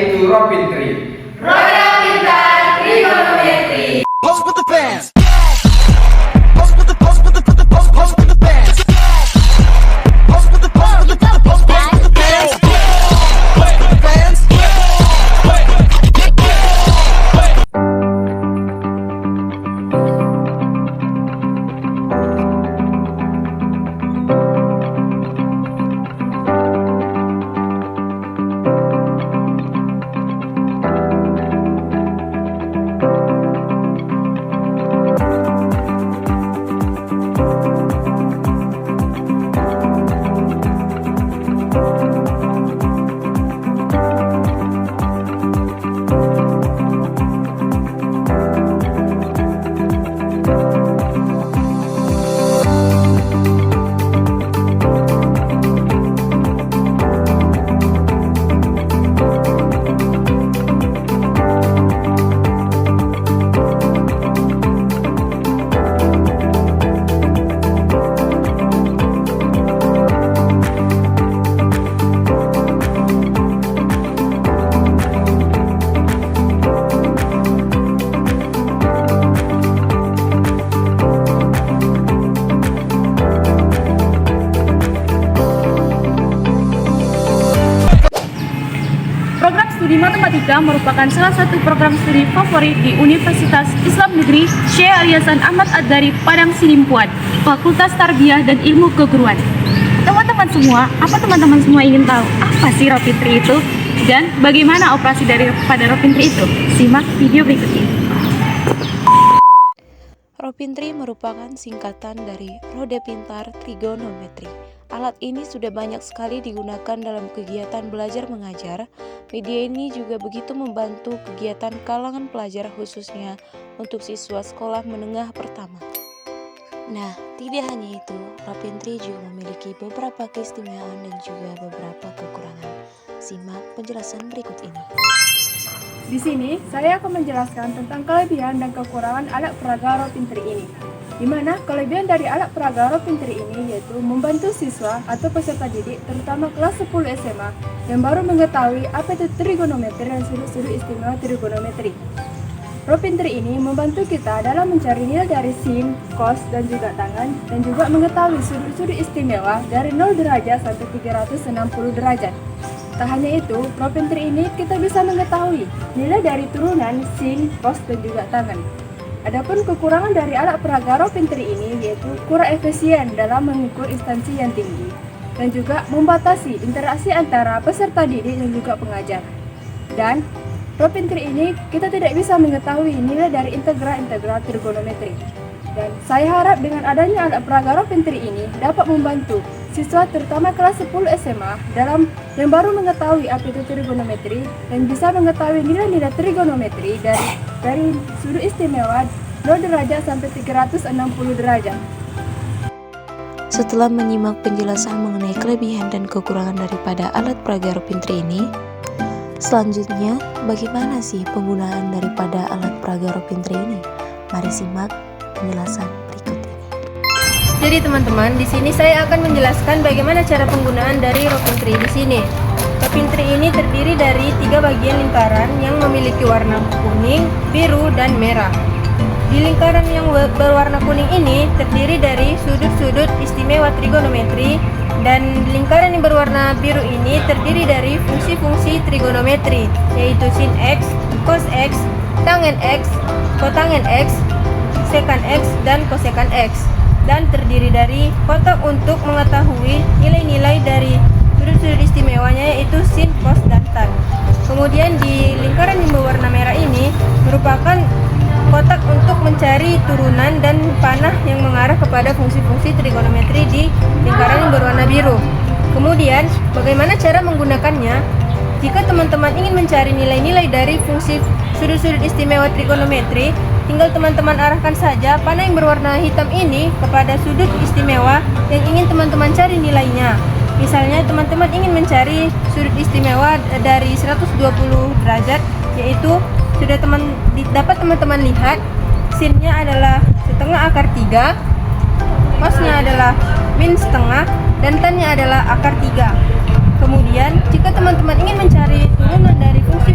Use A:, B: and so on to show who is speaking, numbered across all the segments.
A: yaitu Ropintri.
B: Roda Pintar Trigonometri.
C: Pose with the fans.
D: Program studi matematika merupakan salah satu program studi favorit di Universitas Islam Negeri Syekh Aliasan Ahmad Ad-Dari Padang Sidimpuan, Fakultas Tarbiyah dan Ilmu Keguruan. Teman-teman semua ingin tahu apa sih Ropintri itu dan bagaimana operasi pada Ropintri itu? Simak video berikut ini.
E: Ropintri merupakan singkatan dari Roda Pintar Trigonometri. Alat ini sudah banyak sekali digunakan dalam kegiatan belajar mengajar. Media ini juga begitu membantu kegiatan kalangan pelajar khususnya untuk siswa sekolah menengah pertama. Nah, tidak hanya itu, Ropintri juga memiliki beberapa keistimewaan dan juga beberapa kekurangan. Simak penjelasan berikut ini.
D: Di sini, saya akan menjelaskan tentang kelebihan dan kekurangan alat peraga Ropintri ini. Di mana kelebihan dari alat peraga Ropintri ini yaitu membantu siswa atau peserta didik terutama kelas 10 SMA yang baru mengetahui apa itu trigonometri dan sudut-sudut istimewa trigonometri. Ropintri ini membantu kita dalam mencari nilai dari sin, cos, dan juga tangan dan juga mengetahui sudut-sudut istimewa dari 0 derajat sampai 360 derajat. Tak hanya itu, Ropintri ini kita bisa mengetahui nilai dari turunan sin, cos, dan juga tangan. Adapun kekurangan dari alat peraga Ropintri ini yaitu kurang efisien dalam mengukur instansi yang tinggi dan juga membatasi interaksi antara peserta didik dan juga pengajar. Dan Ropintri ini kita tidak bisa mengetahui nilai dari integral trigonometri. Dan saya harap dengan adanya alat peraga Ropintri ini dapat membantu siswa terutama kelas 10 SMA dalam yang baru mengetahui apa itu trigonometri dan bisa mengetahui nilai-nilai trigonometri dari sudut istimewa 0 derajat sampai 360 derajat.
E: Setelah menyimak penjelasan mengenai kelebihan dan kekurangan daripada alat peraga Ropintri ini, selanjutnya bagaimana sih penggunaan daripada alat peraga Ropintri ini? Mari simak penjelasan berikut ini.
F: Jadi teman-teman, di sini saya akan menjelaskan bagaimana cara penggunaan dari Ropintri di sini. Ropintri ini terdiri dari 3 bagian lingkaran yang memiliki warna kuning, biru, dan merah. Di lingkaran yang berwarna kuning ini terdiri dari sudut-sudut istimewa trigonometri dan lingkaran yang berwarna biru ini terdiri dari fungsi-fungsi trigonometri yaitu sin X, cos X, tangen X, kotangen X, sekan X, dan kosekan X dan terdiri dari kotak untuk mengetahui nilai-nilai dari sudut-sudut istimewanya yaitu sin, cos, dan tan. Kemudian di lingkaran yang berwarna merah ini merupakan kotak untuk mencari turunan dan panah yang mengarah kepada fungsi-fungsi trigonometri di lingkaran yang berwarna biru. Kemudian, bagaimana cara menggunakannya? Jika teman-teman ingin mencari nilai-nilai dari fungsi sudut-sudut istimewa trigonometri, tinggal teman-teman arahkan saja panah yang berwarna hitam ini kepada sudut istimewa yang ingin teman-teman cari nilainya. Misalnya teman-teman ingin mencari sudut istimewa dari 120 derajat, yaitu sudah dapat teman-teman lihat sinnya adalah setengah akar 3, cosnya adalah min setengah, dan tannya adalah akar 3. Kemudian jika teman-teman ingin mencari turunan dari fungsi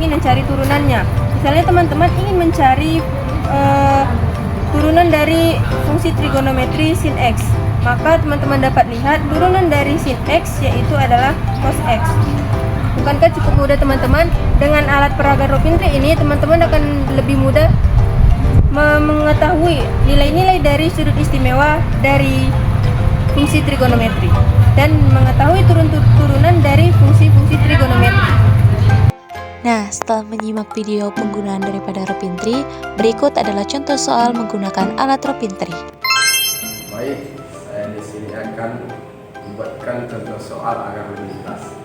F: ingin mencari turunannya. Misalnya teman-teman ingin mencari turunan dari fungsi trigonometri sin X, maka teman-teman dapat lihat turunan dari sin X yaitu adalah cos X. Bukankah cukup mudah teman-teman? Dengan alat peraga Ropintri ini teman-teman akan lebih mudah mengetahui nilai-nilai dari sudut istimewa dari fungsi trigonometri dan mengetahui turunan dari fungsi-fungsi trigonometri.
E: Nah, setelah menyimak video penggunaan daripada Ropintri, berikut adalah contoh soal menggunakan alat Ropintri.
A: Baik, saya di sini akan membuatkan contoh soal agar lebih jelas.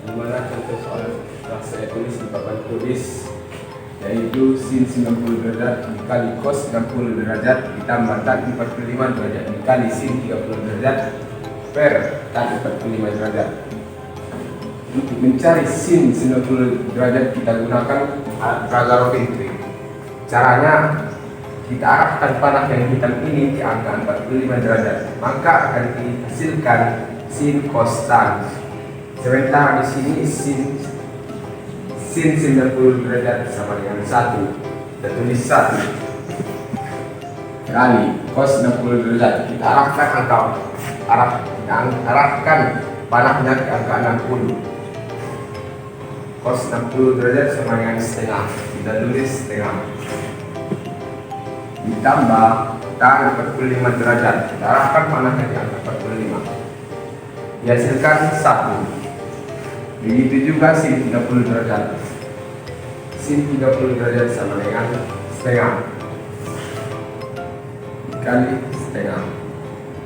A: Di mana contoh soal telah saya tulis di papan tulis, yaitu sin 90 derajat dikali cos 60 derajat ditambah tan 45 derajat dikali sin 30 derajat per tan 45 derajat. Untuk mencari sin 90 derajat kita gunakan alat peraga Ropintri. Caranya, kita arahkan panah yang hitam ini ke angka 45 derajat, maka akan dihasilkan sin cos tan. Sementara di sini sin 90 derajat sama dengan 1. Kita tulis 1 kali cos 60 derajat. Kita arahkan panahnya ke angka 60. Cos 60 derajat sama dengan setengah. Kita tulis setengah. Ditambah tan 45 derajat. Kita arahkan panahnya ke angka 45. Dihasilkan 1. Begitu juga sin 30 derajat. Sin 30 derajat sama dengan setengah dikali setengah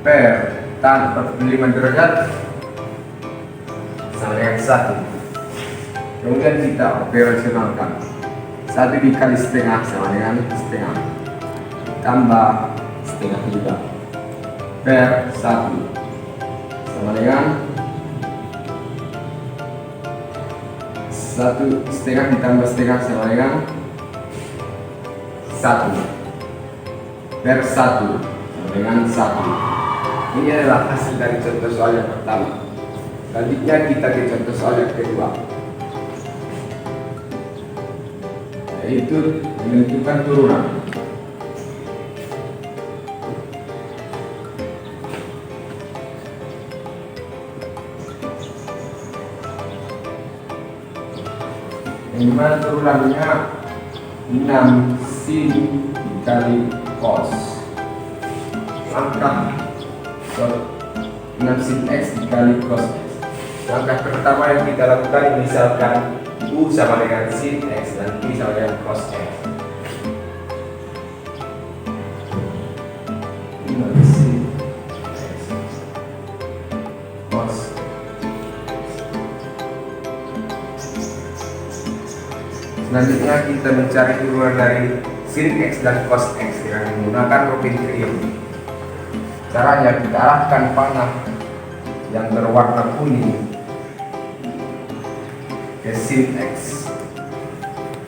A: per tan 45 derajat sama dengan 1. Kemudian kita operasionalkan. 1 dikali setengah sama dengan setengah tambah setengah juga per 1 sama dengan 1 setengah ditambah setengah sama dengan 1 per 1 sama dengan 1. Ini adalah hasil dari contoh soal yang pertama. Selanjutnya kita ke contoh soal yang kedua, yaitu menentukan turunan. Yang mana turunannya 6 sin dikali cos, maka 6 sin X dikali cos X. Langkah pertama yang kita lakukan, misalkan U sama dengan sin X dan P sama dengan cos X. Ini sin X cos. Selanjutnya kita mencari turunan dari sin X dan cos X dengan menggunakan Ropintri. Caranya, kita arahkan panah yang berwarna kuning ke sin X,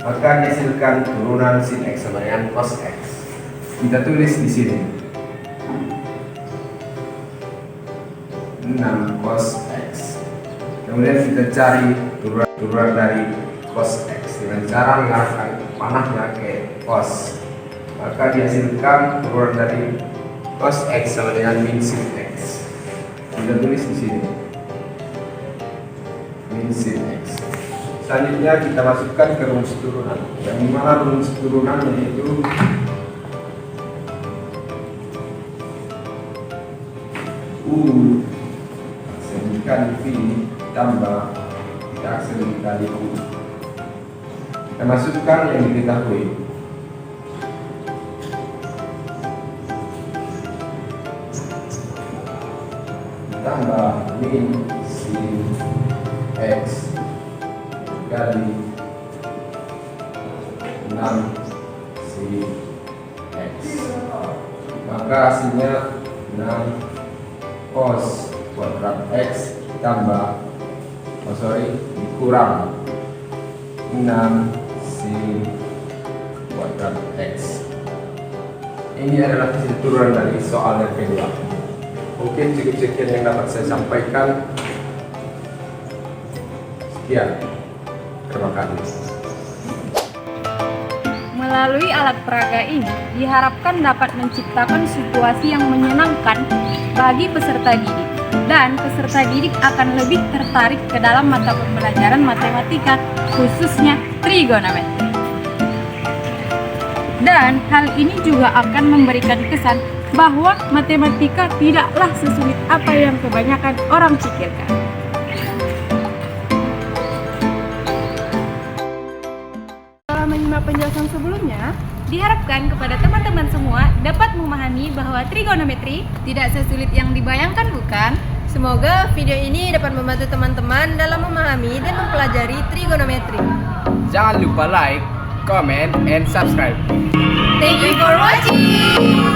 A: maka dihasilkan turunan sin X sama dengan cos X. Kita tulis di sini 6 cos X. Kemudian kita cari turunan dari cos X dengan cara mengarahkan panahnya ke cos, maka dihasilkan turunan dari cos X sama dengan min sin X. Kita tulis di sini min sin X. Selanjutnya kita masukkan ke rumus turunan, yang dimana rumus turunan yaitu U aksen V tambah aksen dikali U. Kita masukkan yang diketahui. Tambah min sin X kali 6 sin X, maka hasilnya 6 cos kuadrat X tambah dikurang 6 sin kuadrat X. Ini adalah hasil turunan dari soal yang kedua. Mungkin cukup sekian yang dapat saya sampaikan. Sekian. Terima kasih.
C: Melalui alat peraga ini diharapkan dapat menciptakan situasi yang menyenangkan bagi peserta didik, dan peserta didik akan lebih tertarik ke dalam mata pembelajaran matematika, khususnya trigonometri. Dan hal ini juga akan memberikan kesan bahwa matematika tidaklah sesulit apa yang kebanyakan orang pikirkan.
D: Setelah menyimak penjelasan sebelumnya,
C: Diharapkan kepada teman-teman semua dapat memahami bahwa trigonometri tidak sesulit yang dibayangkan, bukan?
F: Semoga video ini dapat membantu teman-teman dalam memahami dan mempelajari trigonometri.
A: Jangan lupa like, comment, and subscribe.
B: Thank you for watching.